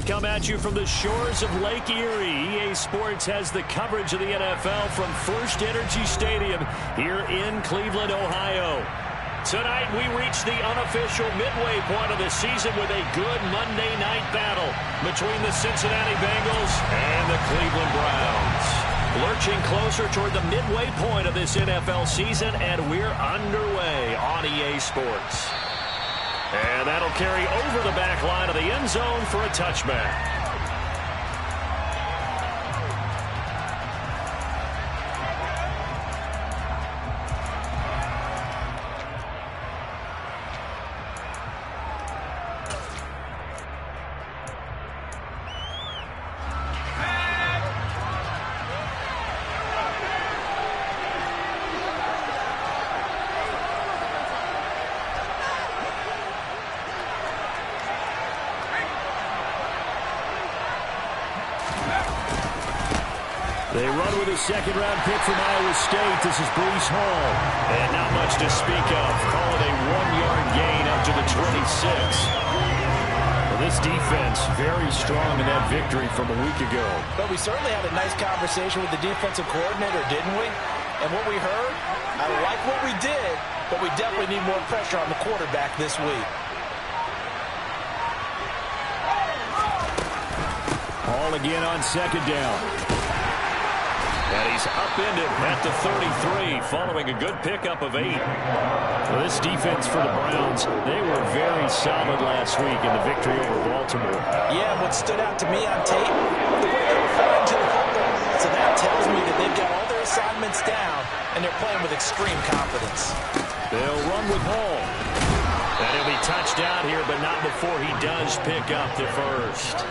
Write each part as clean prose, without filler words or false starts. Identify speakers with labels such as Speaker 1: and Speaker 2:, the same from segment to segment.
Speaker 1: we come at you from the shores of Lake Erie. EA Sports has the coverage of the NFL from First Energy Stadium here in Cleveland, Ohio. Tonight, we reach the unofficial midway point of the season with a good Monday night battle between the Cincinnati Bengals and the Cleveland Browns. Lurching closer toward the midway point of this NFL season, and we're underway on EA Sports. And that'll carry over the back line of the end zone for a touchback. They run with a second-round pick from Iowa State. This is Breece Hall. And not much to speak of. Call it a one-yard gain up to the 26. Well, this defense very strong in that victory from a week ago.
Speaker 2: But we certainly had a nice conversation with the defensive coordinator, didn't we? And what we heard, I like what we did, but we definitely need more pressure on the quarterback this week.
Speaker 1: Hall again on second down. And he's upended at the 33, following a good pickup of 8. Well, this defense for the Browns, they were very solid last week in the victory over Baltimore.
Speaker 2: Yeah, what stood out to me on tape, the way they were flying to the football. So that tells me that they've got all their assignments down, and they're playing with extreme confidence.
Speaker 1: They'll run with Hall. And he'll be touched out here, but not before he does pick up the first.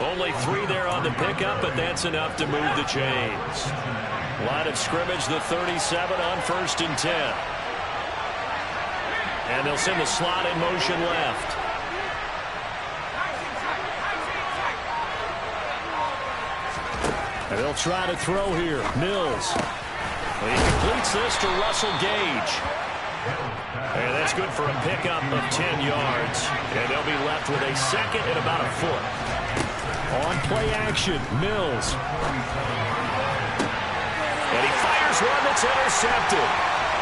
Speaker 1: Only 3 there on the pickup, but that's enough to move the chains. Line of scrimmage, the 37 on 1st and 10. And they'll send the slot in motion left. And they'll try to throw here. Mills. He completes this to Russell Gage. And that's good for a pickup of 10 yards. And they'll be left with a second and about a foot. On play action, Mills. And he fires one that's intercepted.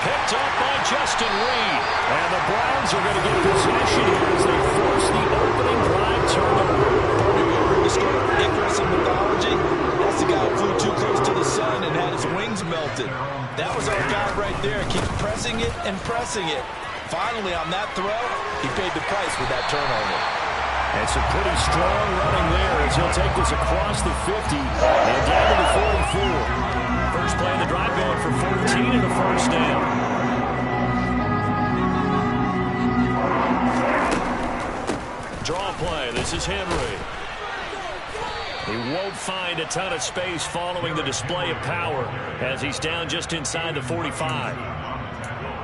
Speaker 1: Picked up by Justin Reed. And the Browns are going to get possession here as they force the opening drive turnover.
Speaker 2: Icarus in mythology, that's the guy who flew too close to the sun and had his wings melted. That was our guy right there. Keep pressing it and pressing it. Finally, on that throw, he paid the price with that turnover.
Speaker 1: And some pretty strong running there as he'll take this across the 50 and down to the 44. First play of the drive going for 14 and a first down. Draw play. This is Henry. He won't find a ton of space following the display of power as he's down just inside the 45.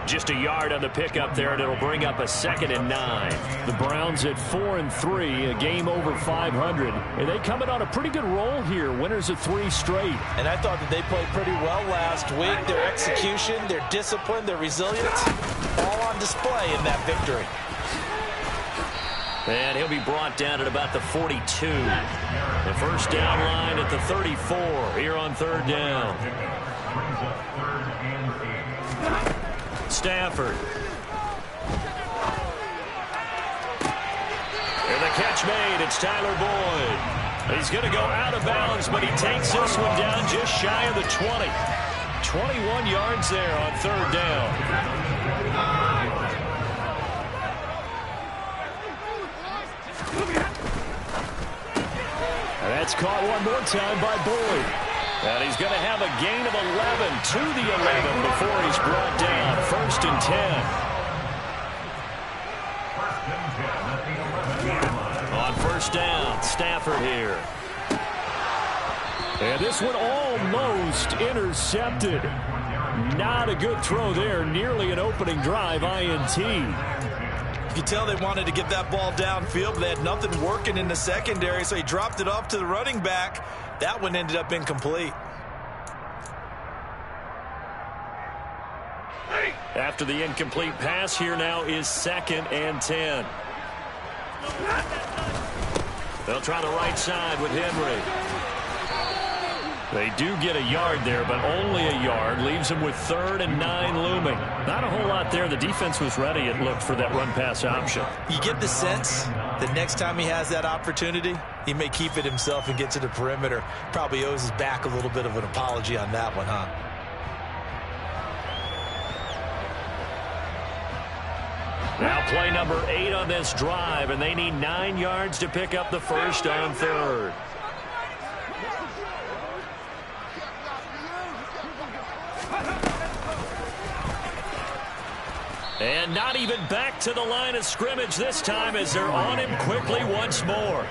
Speaker 1: Just a yard on the pickup there, and it'll bring up a 2nd and 9. The Browns at 4-3, a game over 500. And they coming on a pretty good roll here, winners of 3 straight.
Speaker 2: And I thought that they played pretty well last week. Their execution, their discipline, their resilience, all on display in that victory.
Speaker 1: And he'll be brought down at about the 42. The first down line at the 34 here on 3rd down. Stafford. And the catch made. It's Tyler Boyd. He's going to go out of bounds, but he takes this one down just shy of the 20. 21 yards there on 3rd down. And that's caught one more time by Boyd. And he's going to have a gain of 11 to the 11 before he's brought down. 1st and 10. On 1st down, Stafford here. And this one almost intercepted. Not a good throw there. Nearly an opening drive INT.
Speaker 2: You could tell they wanted to get that ball downfield, but they had nothing working in the secondary, so he dropped it off to the running back. That one ended up incomplete.
Speaker 1: After the incomplete pass, here now is 2nd and 10. They'll try the right side with Henry. They do get a yard there, but only a yard. Leaves them with 3rd and 9 looming. Not a whole lot there. The defense was ready, it looked, for that run-pass option.
Speaker 2: You get the sense that next time he has that opportunity, he may keep it himself and get to the perimeter. Probably owes his back a little bit of an apology on that one, huh?
Speaker 1: Now play number 8 on this drive, and they need 9 yards to pick up the first on 3rd. And not even back to the line of scrimmage this time as they're on him quickly once more.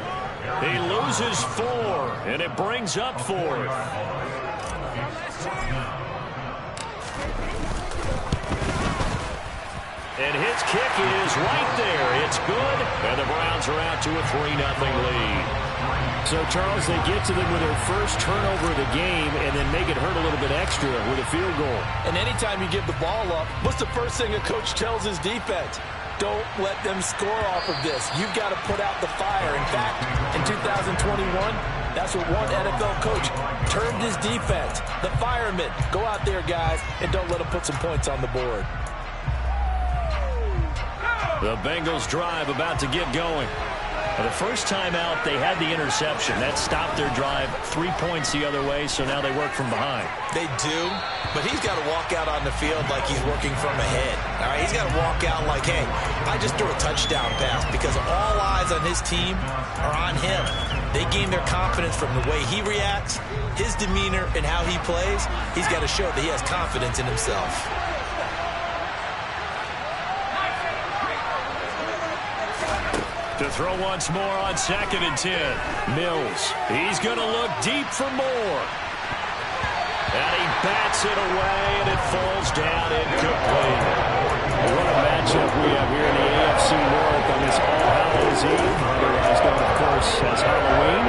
Speaker 1: He loses 4, and it brings up 4th. And his kick is right there. It's good, and the Browns are out to a 3-0 lead. So, Charles, they get to them with their first turnover of the game and then make it hurt a little bit extra with a field goal.
Speaker 2: And anytime you give the ball up, what's the first thing a coach tells his defense? Don't let them score off of this. You've got to put out the fire. In fact, in 2021, that's what one NFL coach termed his defense. The firemen. Go out there, guys, and don't let them put some points on the board.
Speaker 1: The Bengals drive about to get going. The first time out, they had the interception. That stopped their drive 3 points the other way, so now they work from behind.
Speaker 2: They do, but he's got to walk out on the field like he's working from ahead. All right, he's got to walk out like, hey, I just threw a touchdown pass, because all eyes on his team are on him. They gain their confidence from the way he reacts, his demeanor, and how he plays. He's got to show that he has confidence in himself.
Speaker 1: To throw once more on 2nd and 10. Mills. He's going to look deep for more. And he bats it away, and it falls down incomplete. What a matchup we have here in the AFC North on this All Hallows Eve, otherwise known, of course, as Halloween.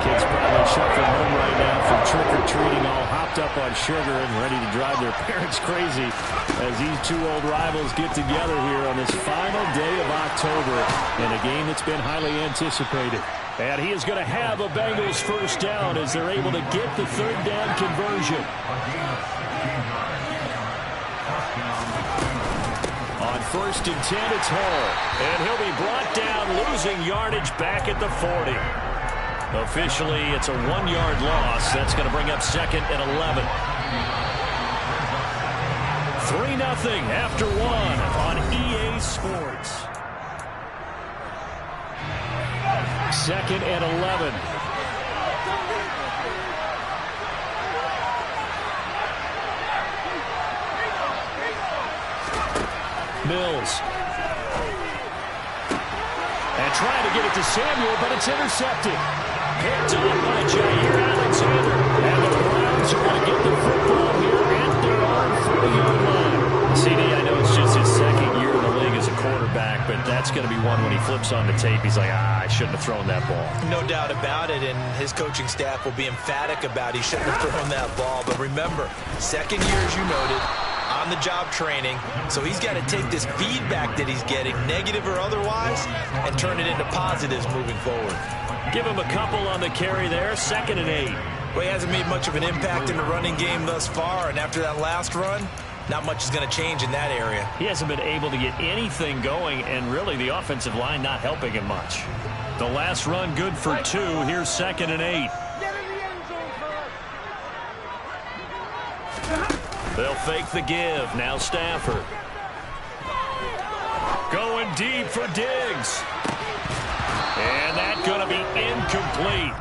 Speaker 1: Kids probably shuffling home right now from trick-or-treating, all hopped up on sugar and ready to drive their parents crazy as these two old rivals get together here on this final day of October in a game that's been highly anticipated. And he is going to have a Bengals first down as they're able to get the 3rd down conversion. On 1st and 10, it's Hall. And he'll be brought down, losing yardage back at the 40. Officially, it's a 1-yard loss. That's going to bring up 2nd and 11. 3-0 after 1 on EA Sports. 2nd and 11. Mills. And trying to get it to Samuel, but it's intercepted. Picked up by Jair Alexander. And the Browns are going to get the football here at their own 40-yard line. CD, I know it's just his 2nd year in the league as a quarterback, but that's going to be one when he flips on the tape. He's like, I shouldn't have thrown that ball.
Speaker 2: No doubt about it, and his coaching staff will be emphatic about he shouldn't have thrown that ball. But remember, 2nd year, as you noted, on-the-job training, so he's got to take this feedback that he's getting, negative or otherwise, and turn it into positives moving forward.
Speaker 1: Give him a couple on the carry there, 2nd and 8.
Speaker 2: Well, he hasn't made much of an impact in the running game thus far, and after that last run, not much is going to change in that area.
Speaker 1: He hasn't been able to get anything going, and really the offensive line not helping him much. The last run good for 2. Here's 2nd and 8. They'll fake the give. Now Stafford. Going deep for Diggs. And that's going to be incomplete.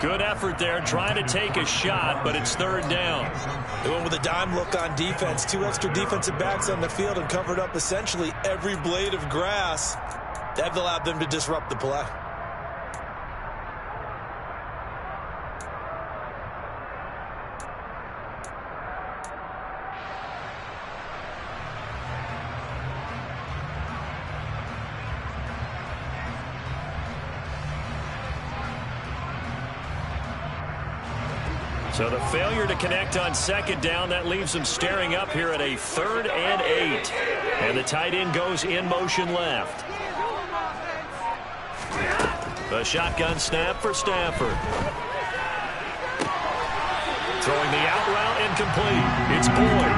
Speaker 1: Good effort there, trying to take a shot, but it's 3rd down.
Speaker 2: They went with a dime look on defense. 2 extra defensive backs on the field and covered up essentially every blade of grass. That allowed them to disrupt the play.
Speaker 1: So the failure to connect on 2nd down, that leaves them staring up here at a 3rd and 8. And the tight end goes in motion left. A shotgun snap for Stafford. Throwing the out route incomplete. It's Boyd.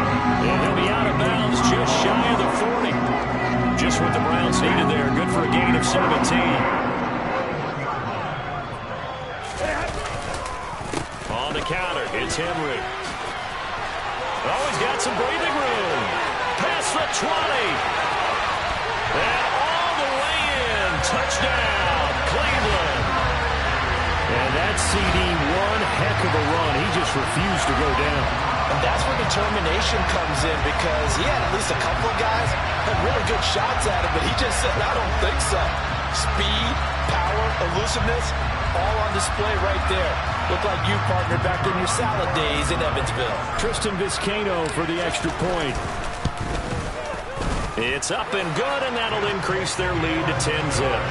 Speaker 1: And he'll be out of bounds just shy of the 40. Just what the Browns needed there. Good for a gain of 17. On the counter, it's Henry. Oh, he's got some breathing room. Past the 20. And all the way in. Touchdown, Cleveland. And that CD, one heck of a run. He just refused to go down.
Speaker 2: And that's where determination comes in, because he had at least a couple of guys had really good shots at him, but he just said, I don't think so. Speed, power, elusiveness, all on display right there. Look like you, partner, back in your salad days in Evansville.
Speaker 1: Tristan Vizcaino for the extra point. It's up and good, and that'll increase their lead to 10-zip.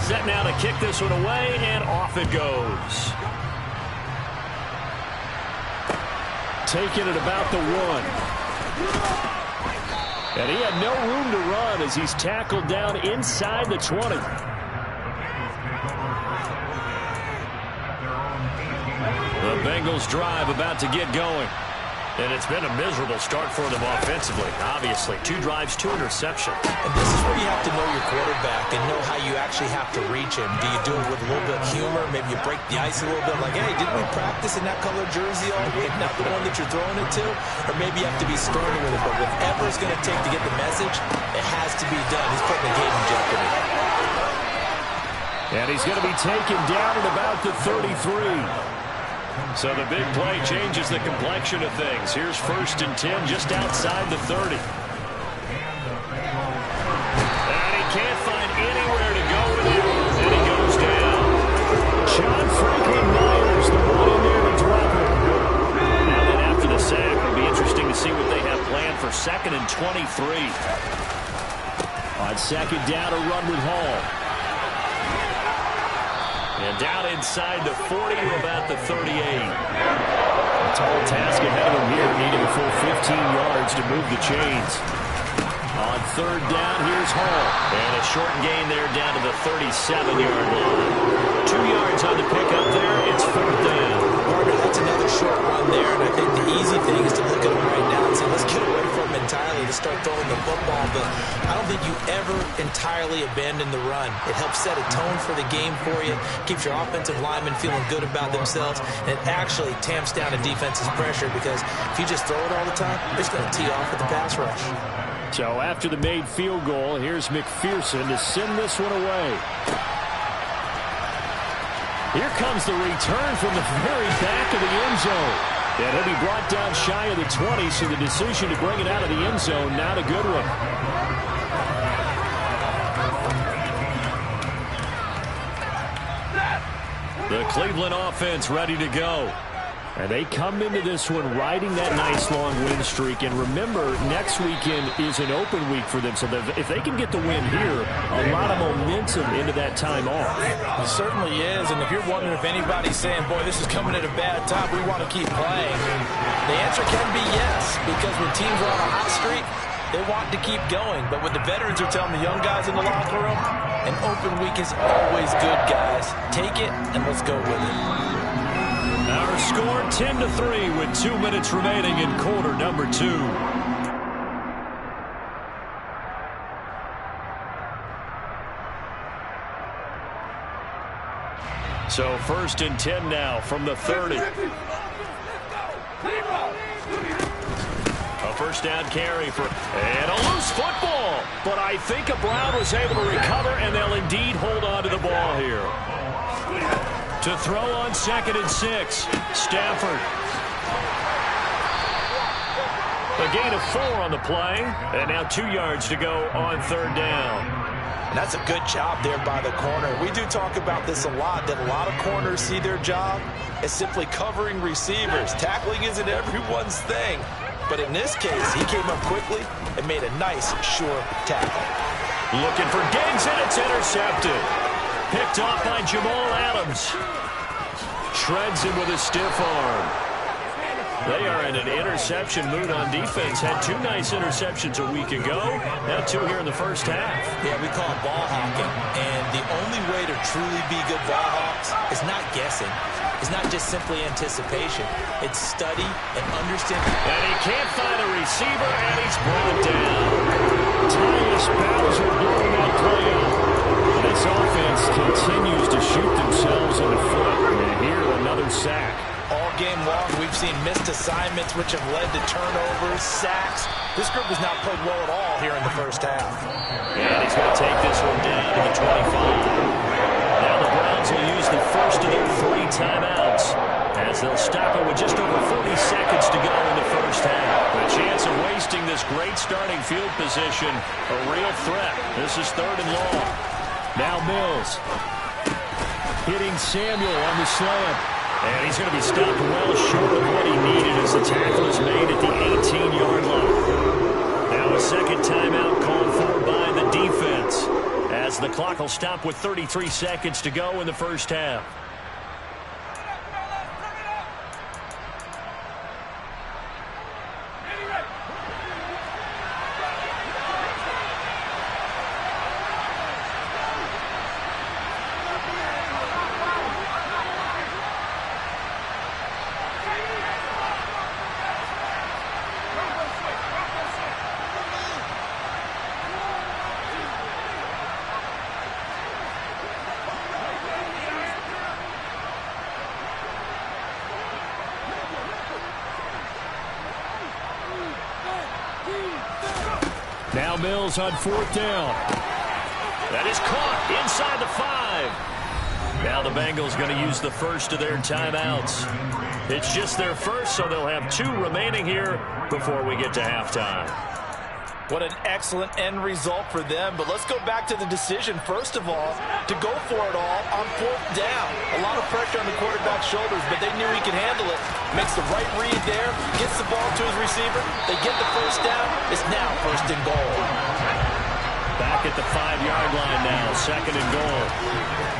Speaker 1: Set now to kick this one away, and off it goes. Taking it about the 1. And he had no room to run as he's tackled down inside the 20. The Bengals drive about to get going. And it's been a miserable start for them offensively, obviously. 2 drives, 2 interceptions.
Speaker 2: And this is where you have to know your quarterback and know how you actually have to reach him. Do you do it with a little bit of humor? Maybe you break the ice a little bit, like, hey, didn't we practice in that color jersey all week? Not the one that you're throwing it to? Or maybe you have to be stern with it. But whatever it's going to take to get the message, it has to be done. He's putting the game in jeopardy.
Speaker 1: And he's going to be taken down at about the 33. So the big play changes the complexion of things. Here's 1st and 10 just outside the 30. And he can't find anywhere to go with it. And he goes down. John Franklin Myers, the one in there to drop it. Now then after the sack, it'll be interesting to see what they have planned for 2nd and 23. On 2nd down, a run with Hall. And down inside the 40 to about the 38. A tall task ahead of him here, needing a full 15 yards to move the chains. On 3rd down, here's Hall. And a short gain there down to the 37-yard line. 2 yards on the pickup there. It's 4th down.
Speaker 2: Partner, that's another short run there, and I think the easy thing is to look at him right now and say, let's get away from him entirely to start throwing the football. But I don't think you ever entirely abandon the run. It helps set a tone for the game for you, keeps your offensive linemen feeling good about themselves, and it actually tamps down a defense's pressure, because if you just throw it all the time, it's going to tee off with the pass rush.
Speaker 1: So after the made field goal, here's McPherson to send this one away. Here comes the return from the very back of the end zone. And he'll be brought down shy of the 20, so the decision to bring it out of the end zone, not a good one. The Cleveland offense ready to go. And they come into this one riding that nice long win streak. And remember, next weekend is an open week for them. So if they can get the win here, a lot of momentum into that time off.
Speaker 2: It certainly is. And if you're wondering if anybody's saying, boy, this is coming at a bad time, we want to keep playing, the answer can be yes. Because when teams are on a hot streak, they want to keep going. But what the veterans are telling the young guys in the locker room, an open week is always good, guys. Take it and let's go with it.
Speaker 1: Our score 10-3 with 2 minutes remaining in quarter number 2. So 1st and 10 now from the 30. A first down carry and a loose football. But I think Brown was able to recover, and they'll indeed hold on to the ball here. To throw on 2nd and 6. Stafford. A gain of 4 on the play. And now 2 yards to go on 3rd down.
Speaker 2: And that's a good job there by the corner. We do talk about this a lot, that a lot of corners see their job as simply covering receivers. Tackling isn't everyone's thing. But in this case, he came up quickly and made a nice, sure tackle.
Speaker 1: Looking for Diggs, and it's intercepted. Picked off by Jamal Adams. Shreds him with a stiff arm. They are in an interception mood on defense. Had 2 nice interceptions a week ago. Now 2 here in the first half.
Speaker 2: Yeah, we call it ball hawking. And the only way to truly be good ball hawks is not guessing. It's not just simply anticipation. It's study and understanding.
Speaker 1: And he can't find a receiver, and he's brought down. Tyus Bowser blowing that play up. This offense continues to shoot themselves in the foot. And here, another sack.
Speaker 2: All game long, we've seen missed assignments, which have led to turnovers, sacks. This group has not played well at all here in the first half.
Speaker 1: And he's going to take this one down to the 25. Now the Browns will use the first of their 3 timeouts, as they'll stop it with just over 40 seconds to go in the first half. The chance of wasting this great starting field position, a real threat. This is 3rd and long. Now Mills hitting Samuel on the slant. And he's going to be stopped well short of what he needed as the tackle is made at the 18-yard line. Now a second timeout called for by the defense, as the clock will stop with 33 seconds to go in the first half. Now Mills on 4th down. That is caught inside the 5. Now the Bengals going to use the first of their timeouts. It's just their first, so they'll have 2 remaining here before we get to halftime.
Speaker 2: What an excellent end result for them. But let's go back to the decision, first of all, to go for it all on 4th down. A lot of pressure on the quarterback's shoulders, but they knew he could handle it. Makes the right read there, gets the ball to his receiver. They get the first down. It's now 1st and goal.
Speaker 1: Back at the 5-yard line now, 2nd and goal.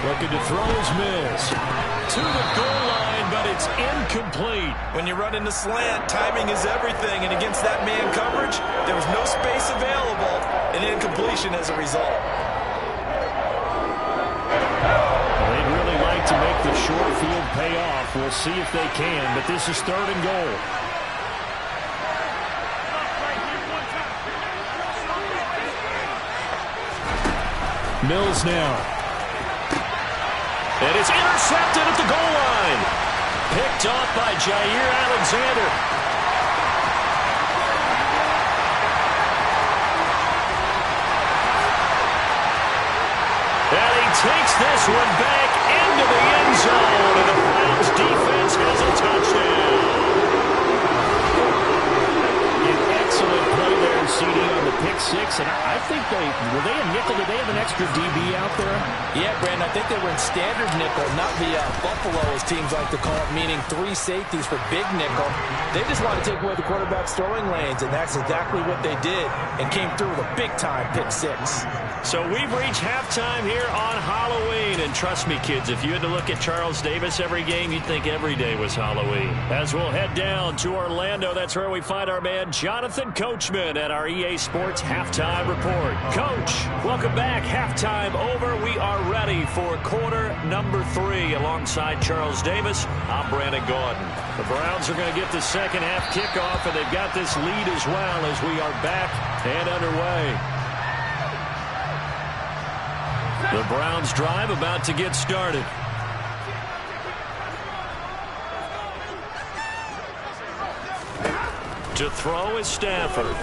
Speaker 1: Looking to throw his Mills to the goal line, but it's incomplete.
Speaker 2: When you run into slant, timing is everything, and against that man coverage, there was no space available, and incompletion as a result.
Speaker 1: They'd really like to make the short field pay off. We'll see if they can, but this is 3rd and goal. Mills now. And it's intercepted at the goal line. Picked off by Jair Alexander. And he takes this one back into the end zone. And the Browns defense has a touchdown. An excellent play there, CD, on the pick 6. And I think were they in nickel? Did they have an extra DB out there?
Speaker 2: Yeah, Brandon, I think they were in standard nickel, not the Buffalo, as teams like to call it, meaning 3 safeties for big nickel. They just want to take away the quarterback's throwing lanes, and that's exactly what they did, and came through with a big-time pick 6.
Speaker 1: So we've reached halftime here on Halloween. And trust me, kids, if you had to look at Charles Davis every game, you'd think every day was Halloween. As we'll head down to Orlando, that's where we find our man Jonathan Coachman at our EA Sports Halftime Report. Coach, welcome back. Halftime over. We are ready for quarter number 3. Alongside Charles Davis, I'm Brandon Gaudin. The Browns are going to get the second half kickoff, and they've got this lead as well as we are back and underway. The Browns drive about to get started. To throw is Stafford.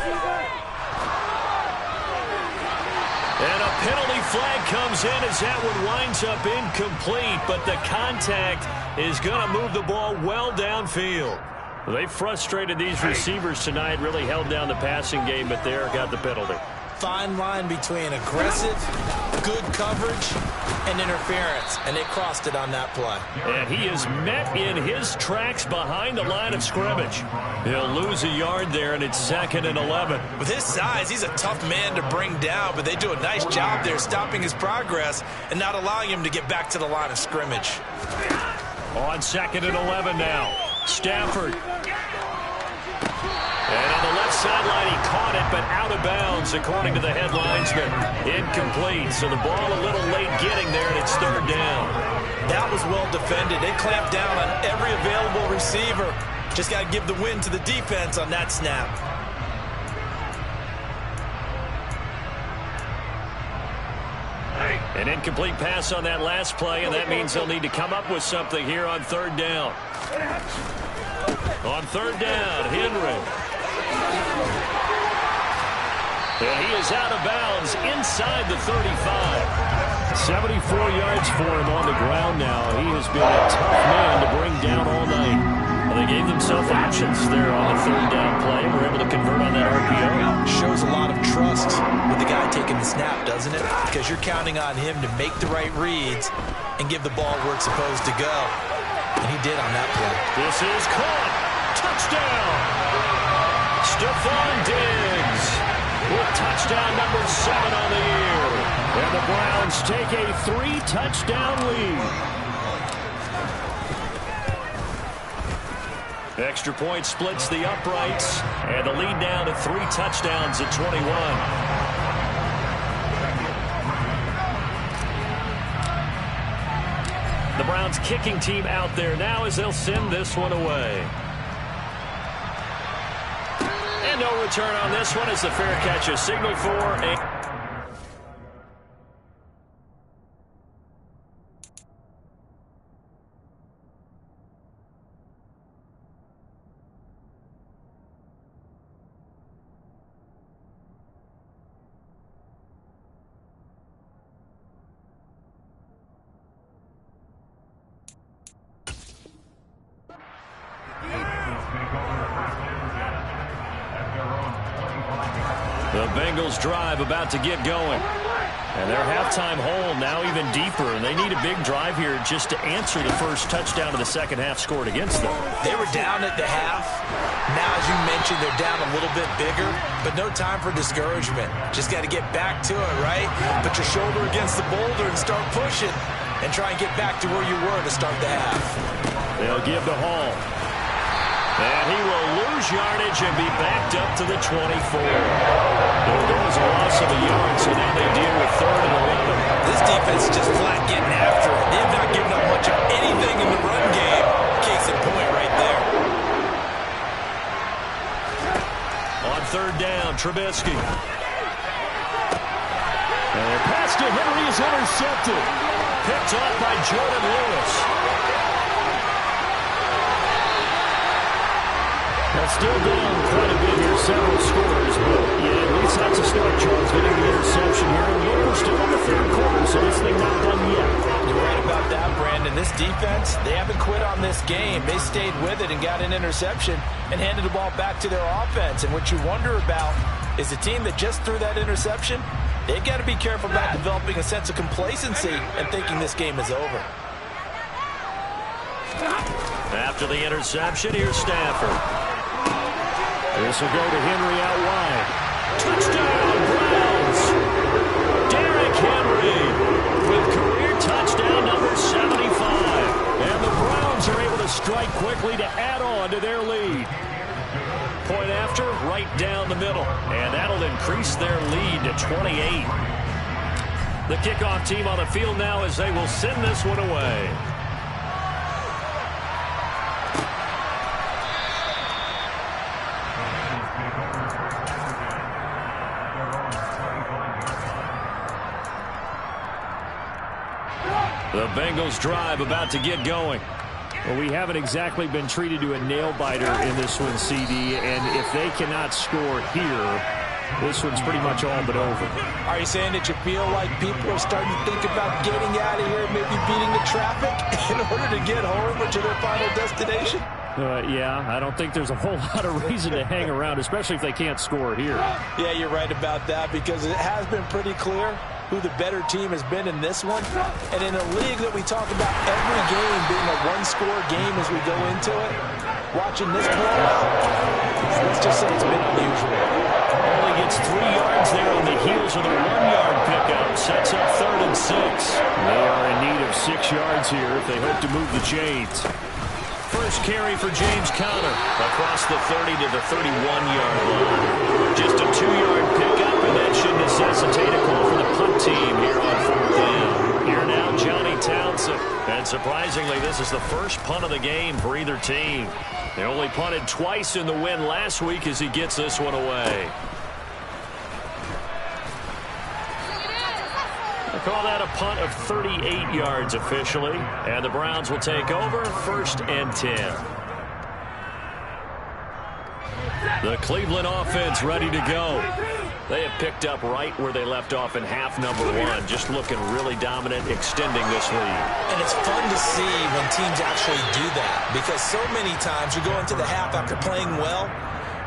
Speaker 1: And a penalty flag comes in as that one winds up incomplete, but the contact is going to move the ball well downfield. They frustrated these receivers tonight, really held down the passing game, but there got the penalty.
Speaker 2: Fine line between aggressive, good coverage, and interference, and they crossed it on that play.
Speaker 1: And he is met in his tracks behind the line of scrimmage. He'll lose a yard there, and it's 2nd and 11.
Speaker 2: With his size, he's a tough man to bring down, but they do a nice job there stopping his progress and not allowing him to get back to the line of scrimmage.
Speaker 1: On 2nd and 11 now. Stafford caught it, but out of bounds, according to the headlinesman. Incomplete, so the ball a little late getting there, and it's third down.
Speaker 2: That was well defended. They clamped down on every available receiver. Just got to give the win to the defense on that snap.
Speaker 1: An incomplete pass on that last play, and that means they'll need to come up with something here on third down. On third down, Henry. And he is out of bounds inside the 35. 74 yards for him on the ground now. He has been a tough man to bring down all night. Well, they gave themselves options there on the third down play. We're able to convert on that RPO.
Speaker 2: Shows a lot of trust with the guy taking the snap, doesn't it? Because you're counting on him to make the right reads and give the ball where it's supposed to go. And he did on that play.
Speaker 1: This is caught. Touchdown. Stephon Diggs with touchdown number 7 on the year. And the Browns take a 3-touchdown lead. Extra point splits the uprights, and the lead down to 3 touchdowns at 21. The Browns kicking team out there now as they'll send this one away. And no return on this one as the fair catch is signaled for. The Bengals drive about to get going. And their halftime hole now even deeper, and they need a big drive here just to answer the first touchdown of the second half scored against them.
Speaker 2: They were down at the half. Now, as you mentioned, they're down a little bit bigger, but no time for discouragement. Just got to get back to it, right? Put your shoulder against the boulder and start pushing, and try and get back to where you were to start the half.
Speaker 1: They'll give to Hall. And he will lose yardage and be backed up to the 24. There was a loss of a yard, so now they deal with 3rd and 11.
Speaker 2: This defense is just flat getting after it. They have not given up much of anything in the run game. Case in point right there.
Speaker 1: On 3rd down, Trubisky. And the pass to Henry is intercepted. Picked off by Jordan Lewis. Still down quite a bit here, several scores, but yeah, at least that's a start, Charles, getting the interception here. And we're still in the 3rd quarter, so this thing not done yet.
Speaker 2: You're right about that, Brandon. This defense, they haven't quit on this game. They stayed with it and got an interception and handed the ball back to their offense. And what you wonder about is the team that just threw that interception, they've got to be careful about developing a sense of complacency and thinking this game is over.
Speaker 1: After the interception, here's Stafford. This will go to Henry out wide. Touchdown, Browns! Derrick Henry with career touchdown number 75. And the Browns are able to strike quickly to add on to their lead. Point after, right down the middle. And that'll increase their lead to 28. The kickoff team on the field now as they will send this one away. The Bengals drive about to get going. Well, we haven't exactly been treated to a nail-biter in this one, CD, and if they cannot score here, this one's pretty much all but over.
Speaker 2: Are you saying that you feel like people are starting to think about getting out of here, maybe beating the traffic in order to get home or to their final destination?
Speaker 1: Yeah, I don't think there's a whole lot of reason to hang around, especially if they can't score here.
Speaker 2: Yeah, you're right about that, because it has been pretty clear who the better team has been in this one. And in a league that we talk about every game being a one-score game as we go into it, watching this play out, let's just say it's been unusual.
Speaker 1: Only gets 3 yards there on the heels of the 1-yard pickup. Sets up 3rd and 6. They are in need of 6 yards here if they hope to move the chains. First carry for James Conner across the 30 to the 31-yard line. Just a Unsurprisingly, this is the first punt of the game for either team. They only punted twice in the win last week as he gets this one away. They call that a punt of 38 yards officially. And the Browns will take over 1st and 10. The Cleveland offense ready to go. They have picked up right where they left off in half number 1. Just looking really dominant, extending this lead.
Speaker 2: And it's fun to see when teams actually do that, because so many times you go into the half after playing well,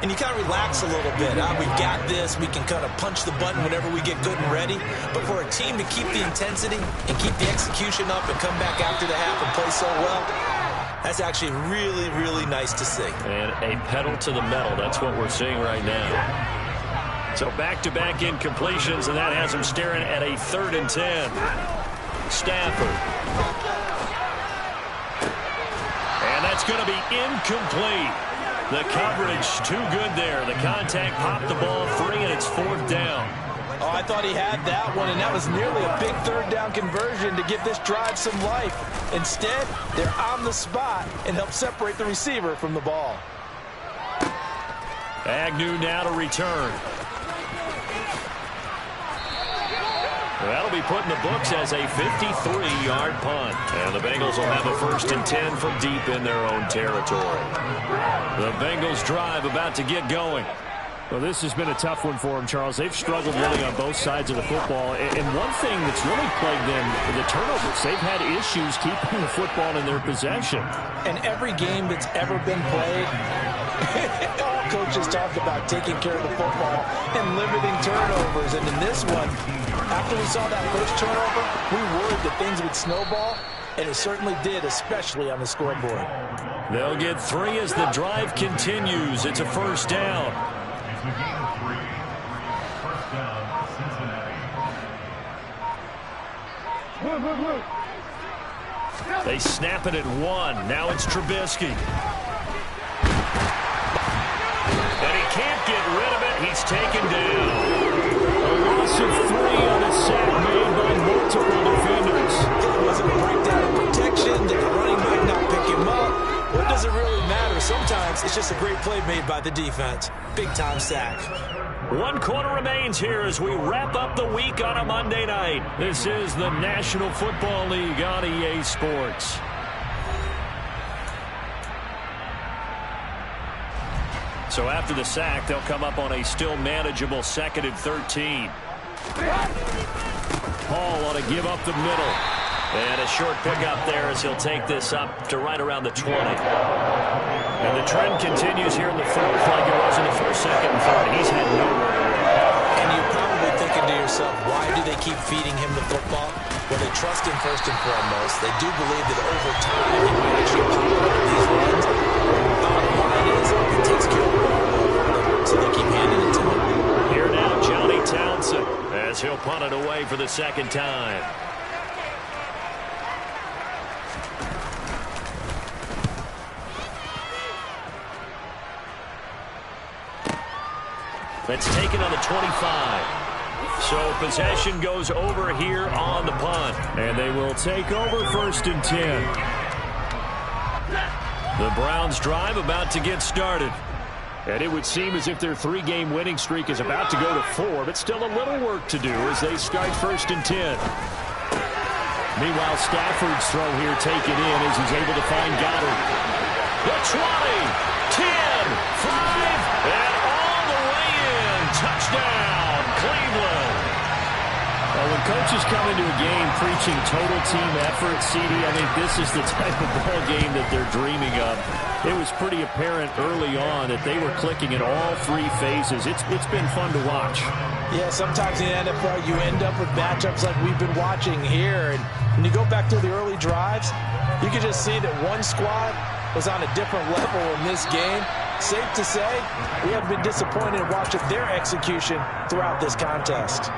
Speaker 2: and you kind of relax a little bit. We've got this. We can kind of punch the button whenever we get good and ready. But for a team to keep the intensity and keep the execution up and come back after the half and play so well, that's actually really, really nice to see.
Speaker 1: And a pedal to the metal. That's what we're seeing right now. So back-to-back incompletions, and that has him staring at a 3rd and 10. Stafford. And that's going to be incomplete. The coverage too good there. The contact popped the ball free, and it's 4th down.
Speaker 2: Oh, I thought he had that one, and that was nearly a big 3rd down conversion to give this drive some life. Instead, they're on the spot and help separate the receiver from the ball.
Speaker 1: Agnew now to return. That'll be put in the books as a 53-yard punt. And the Bengals will have a 1st and 10 from deep in their own territory. The Bengals drive about to get going.
Speaker 3: Well, this has been a tough one for them, Charles. They've struggled really on both sides of the football. And one thing that's really plagued them, the turnovers. They've had issues keeping the football in their possession.
Speaker 2: And every game that's ever been played, all coaches talk about taking care of the football and limiting turnovers. And in this one, after we saw that first turnover, we worried that things would snowball, and it certainly did, especially on the scoreboard.
Speaker 1: They'll get 3 as the drive continues. It's a 1st down. They snap it at 1. Now it's Trubisky. And he can't get rid of it. He's taken down.
Speaker 3: A loss of 3 on a sack made by multiple defenders.
Speaker 2: It wasn't a breakdown in protection. Did the running back not pick him up? What does it really matter? Sometimes it's just a great play made by the defense. Big-time sack.
Speaker 1: 1 quarter remains here as we wrap up the week on a Monday night. This is the National Football League on EA Sports. So after the sack, they'll come up on a still manageable 2nd and 13. Hall ought to give up the middle. And a short pickup there as he'll take this up to right around the 20. And the trend continues here in the 4th like it was in the 1st, 2nd, and 3rd. He's had nowhere to run.
Speaker 2: And you're probably thinking to yourself, why do they keep feeding him the football? Well, they trust him first and foremost. They do believe that over time he might actually pop one of these runs. Bottom line is, he takes care of the ball well, so they keep handing it to him.
Speaker 1: Here now, Johnny Townsend, as he'll punt it away for the 2nd time. That's taken on the 25. So possession goes over here on the punt. And they will take over 1st and 10. The Browns drive about to get started.
Speaker 3: And it would seem as if their 3-game winning streak is about to go to 4, but still a little work to do as they start 1st and 10. Meanwhile, Stafford's throw here taken in as he's able to find Goddard.
Speaker 1: The 20, 10, 5, and all the way in. Touchdown, Cleveland.
Speaker 3: Well, when coaches come into a game preaching total team effort, CD, I think this is the type of ball game that they're dreaming of. It was pretty apparent early on that they were clicking in all 3 phases. It's been fun to watch.
Speaker 2: Yeah, sometimes in the NFL you end up with matchups like we've been watching here. And when you go back to the early drives, you can just see that one squad was on a different level in this game. Safe to say, we have been disappointed in watching their execution throughout this contest.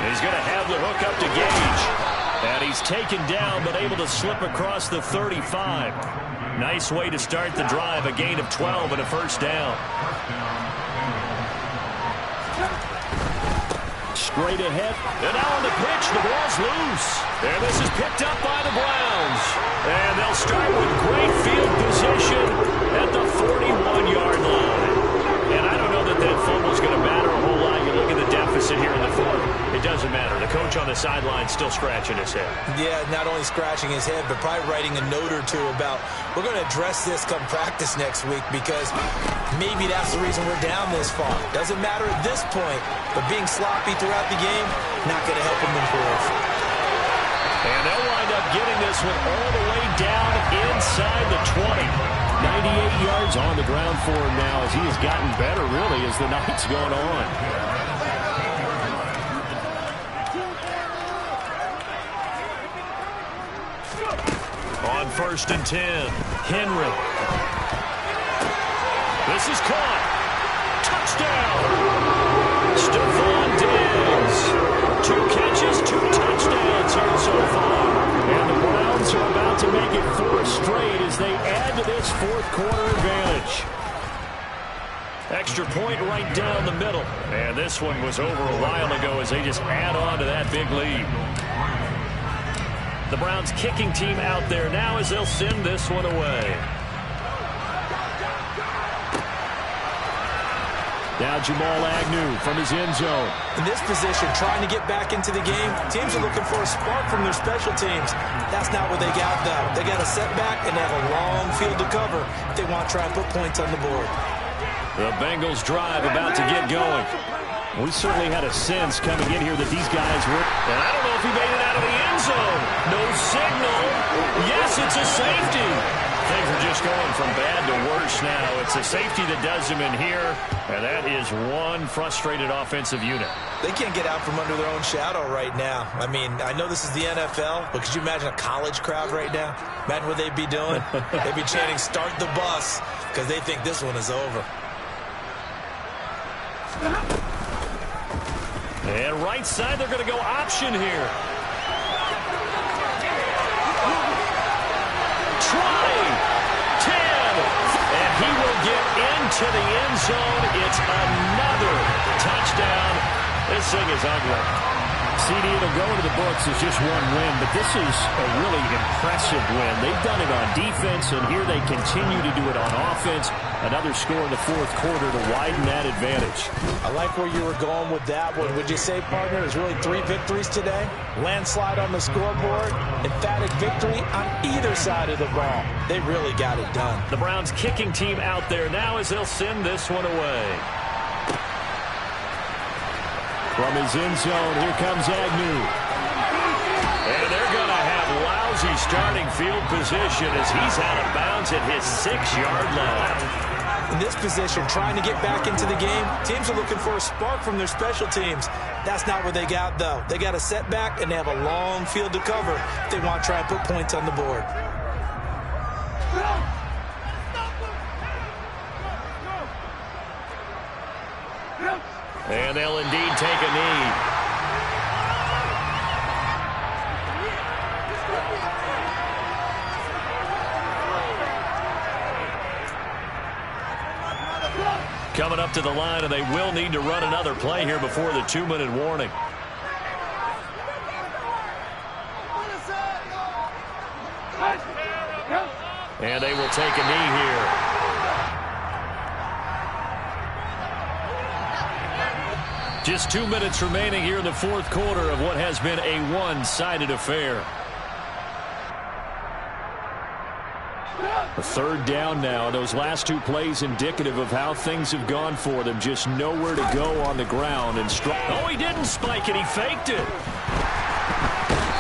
Speaker 1: He's going to have the hook up to Gage. And he he's taken down, but able to slip across the 35. Nice way to start the drive, a gain of 12 and a first down.
Speaker 3: Straight ahead.
Speaker 1: And now on the pitch, the ball's loose. And this is picked up by the Browns. And they'll start with great field position at the 41-yard line. And I don't know that that fumble's going to matter a whole lot. You look at the deficit here in the fourth. It doesn't matter. The coach on the sideline still scratching his head.
Speaker 2: Yeah, not only scratching his head, but probably writing a note or two about, we're going to address this come practice next week because maybe that's the reason we're down this far. Doesn't matter at this point, but being sloppy throughout the game, not going to help him improve.
Speaker 1: And they'll wind up getting this one all the way down inside the 20.
Speaker 3: 98 yards on the ground for him now as he has gotten better, really, as the night's gone on.
Speaker 1: On 1st and 10, Henry. This is caught. Touchdown. Stephon Diggs. 2 catches, 2 touchdowns here so far. And the Browns are about to make it 4 straight as they add to this fourth quarter advantage. Extra point right down the middle. And this one was over a while ago as they just add on to that big lead. The Browns kicking team out there now as they'll send this one away.
Speaker 3: Now Jamal Agnew from his end zone.
Speaker 2: In this position, trying to get back into the game, teams are looking for a spark from their special teams. That's not what they got, though. They got a setback, and they have a long field to cover if they want to try and put points on the board.
Speaker 1: The Bengals drive about to get going.
Speaker 3: We certainly had a sense coming in here that these guys were...
Speaker 1: And I don't know if he made it out of the end zone. No signal. Yes, it's a safety. Things are just going from bad to worse now. It's a safety that does him in here, and that is one frustrated offensive unit.
Speaker 2: They can't get out from under their own shadow right now. I mean, I know this is the NFL, but could you imagine a college crowd right now? Imagine what they'd be doing. They'd be chanting, "Start the bus," because they think this one is over.
Speaker 1: And right side, they're going to go option here. Try. 10. And he will get into the end zone. It's another touchdown. This thing is ugly.
Speaker 3: CD, it'll go into the books as just one win, but this is a really impressive win. They've done it on defense, and here they continue to do it on offense. Another score in the fourth quarter to widen that advantage.
Speaker 2: I like where you were going with that one. Would you say, partner, there's really 3 victories today? Landslide on the scoreboard, emphatic victory on either side of the ball. They really got it done.
Speaker 1: The Browns kicking team out there now as they'll send this one away.
Speaker 3: From his end zone, here comes Agnew.
Speaker 1: And they're going to have lousy starting field position as he's out of bounds at his 6-yard line.
Speaker 2: In this position, trying to get back into the game, teams are looking for a spark from their special teams. That's not what they got, though. They got a setback, and they have a long field to cover if they want to try and put points on the board.
Speaker 1: And they'll indeed take a knee. Coming up to the line, and they will need to run another play here before the 2-minute warning. And they will take a knee here. Just 2 minutes remaining here in the fourth quarter of what has been a one-sided affair.
Speaker 3: A third down now. Those last 2 plays indicative of how things have gone for them. Just nowhere to go on the ground. And
Speaker 1: oh, he didn't spike it. He faked it.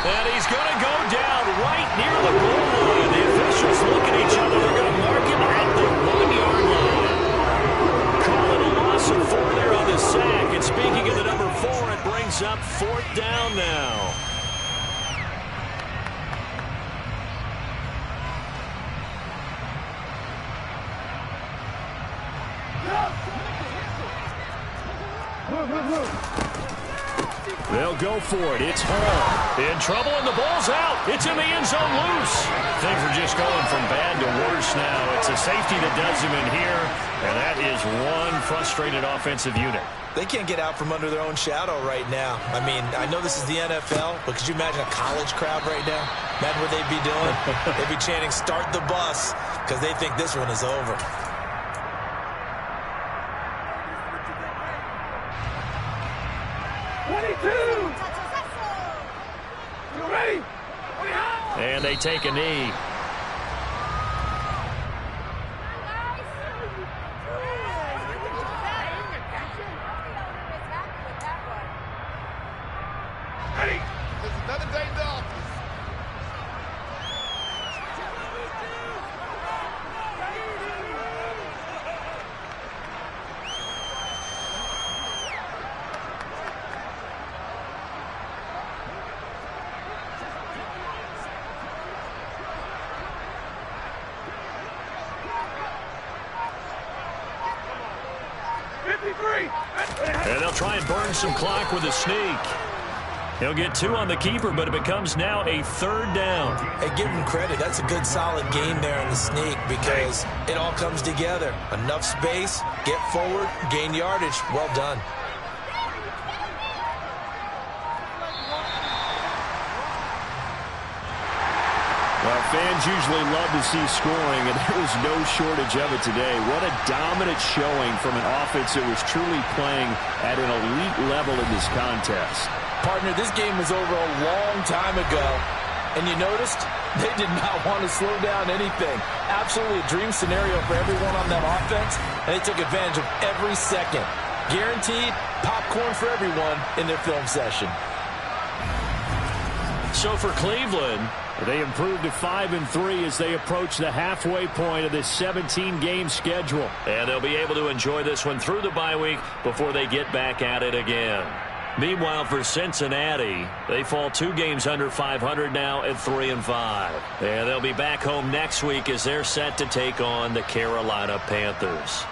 Speaker 1: And he's going to go down right near the goal line. The officials look at each other. They're going to mark him at the 1-yard line. Calling a loss of 4 there on the sack. And speaking of the number 4, it brings up 4th down now. They'll
Speaker 3: They'll go for it. It's Hall.
Speaker 1: In trouble, and the ball's out. It's in the end zone loose. Things are just going from bad to worse now. It's a safety that does him in here, and that is one frustrated offensive unit.
Speaker 2: They can't get out from under their own shadow right now. I mean, I know this is the NFL, but could you imagine a college crowd right now? Imagine what they'd be doing. They'd be chanting, "Start the bus," because they think this one is over.
Speaker 1: And they take a knee.
Speaker 4: There's another day off.
Speaker 1: And they'll try and burn some clock with a sneak. He'll get 2 on the keeper, but it becomes now a 3rd down.
Speaker 2: Hey, give him credit. That's a good, solid game there in the sneak because it all comes together. Enough space, get forward, gain yardage. Well done.
Speaker 3: Well, fans usually love to see scoring, and there was no shortage of it today. What a dominant showing from an offense that was truly playing at an elite level in this contest.
Speaker 2: Partner, this game was over a long time ago, and you noticed they did not want to slow down anything. Absolutely a dream scenario for everyone on that offense, and they took advantage of every second. Guaranteed popcorn for everyone in their film session.
Speaker 1: So for Cleveland,
Speaker 3: they improved to 5-3 as they approach the halfway point of this 17-game schedule.
Speaker 1: and they'll be able to enjoy this one through the bye week before they get back at it again. Meanwhile, for Cincinnati, they fall 2 games under 500 now at 3-5. And they'll be back home next week as they're set to take on the Carolina Panthers.